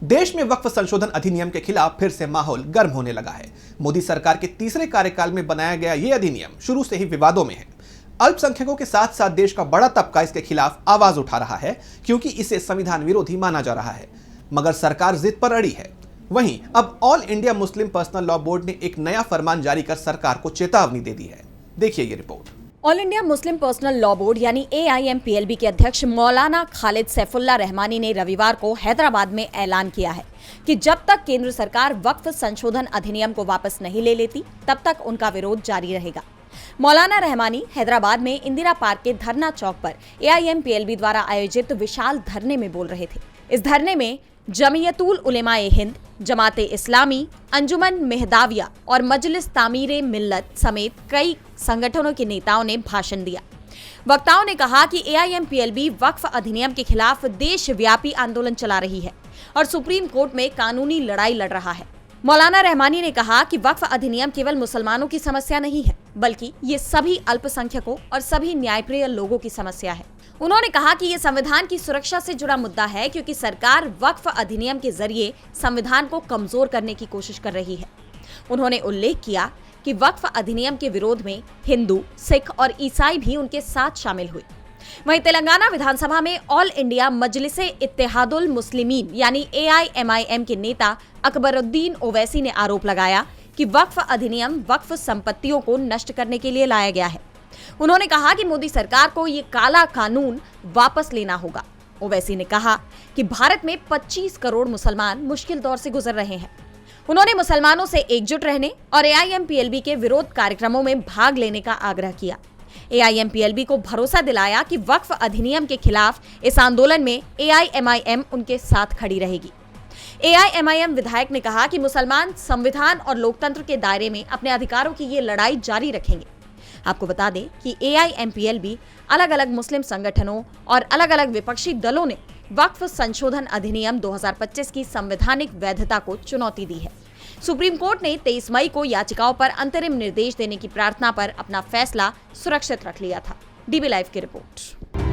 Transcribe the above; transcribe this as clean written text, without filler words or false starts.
देश में वक्फ संशोधन अधिनियम के खिलाफ फिर से माहौल गर्म होने लगा है। मोदी सरकार के तीसरे कार्यकाल में बनाया गया यह अधिनियम शुरू से ही विवादों में है। अल्पसंख्यकों के साथ साथ देश का बड़ा तबका इसके खिलाफ आवाज उठा रहा है क्योंकि इसे संविधान विरोधी माना जा रहा है, मगर सरकार जिद पर अड़ी है। वहीं अब all India Muslim personal law board ने एक नया फरमान जारी कर सरकार को चेतावनी दे दी है। देखिए ये report. All India Muslim personal law board यानी AIMPLB के अध्यक्ष मौलाना खालिद सैफुल्लाह रहमानी ने रविवार को हैदराबाद में ऐलान किया है कि जब तक केंद्र सरकार वक्फ संशोधन अधिनियम को वापस नहीं ले लेती तब तक उनका विरोध जारी रहेगा। मौलाना रहमानी हैदराबाद में इंदिरा पार्क के धरना चौक पर AIMPLB द्वारा आयोजित विशाल धरने में बोल रहे थे। इस धरने में जमीयतुल उलेमाए हिंद, जमाते इस्लामी, अंजुमन मेहदाविया और मजलिस तामीरे मिल्लत समेत कई संगठनों के नेताओं ने भाषण दिया। वक्ताओं ने कहा कि AIMPLB वक्फ अधिनियम के खिलाफ देशव्यापी आंदोलन चला रही है और सुप्रीम कोर्ट में कानूनी लड़ाई लड़ रहा है। मौलाना रहमानी ने कहा कि वक्फ अधिनियम केवल मुसलमानों की समस्या नहीं है, बल्कि ये सभी अल्पसंख्यकों और सभी न्यायप्रिय लोगों की समस्या है। उन्होंने कहा कि ये संविधान की सुरक्षा से जुड़ा मुद्दा है क्योंकि सरकार वक्फ अधिनियम के जरिए संविधान को कमजोर करने की कोशिश कर रही है। उन्होंने उल्लेख किया कि वक्फ अधिनियम के विरोध में हिंदू, सिख और ईसाई भी उनके साथ शामिल हुए। वहीं तेलंगाना विधानसभा में ऑल इंडिया मजलिसे इत्तेहादुल मुस्लिमीन यानी AIMIM के नेता अकबरुद्दीन ओवैसी ने आरोप लगाया कि वक्फ अधिनियम वक्फ संपत्तियों को नष्ट करने के लिए लाया गया है। उन्होंने कहा कि मोदी सरकार को ये काला कानून वापस लेना होगा। ओवैसी ने कहा कि भारत में 25 करोड़ मुसलमान मुश्किल दौर से गुजर रहे हैं। उन्होंने मुसलमानों से एकजुट रहने और AIMPLB के विरोध कार्यक्रमों में भाग लेने का आग्रह किया। AIMPLB को भरोसा दिलाया कि वक्फ अधिनियम के खिलाफ इस आंदोलन में AIMIM उनके साथ खड़ी रहेगी। AIMIM विधायक ने कहा कि मुसलमान संविधान और लोकतंत्र के दायरे में अपने अधिकारों की ये लड़ाई जारी रखेंगे। आपको बता दें कि AIMPLB अलग अलग मुस्लिम संगठनों और अलग अलग विपक्षी दलों ने वक्फ संशोधन अधिनियम 2025 की संवैधानिक वैधता को चुनौती दी है। सुप्रीम कोर्ट ने 23 मई को याचिकाओं पर अंतरिम निर्देश देने की प्रार्थना पर अपना फैसला सुरक्षित रख लिया था। DB लाइव की रिपोर्ट।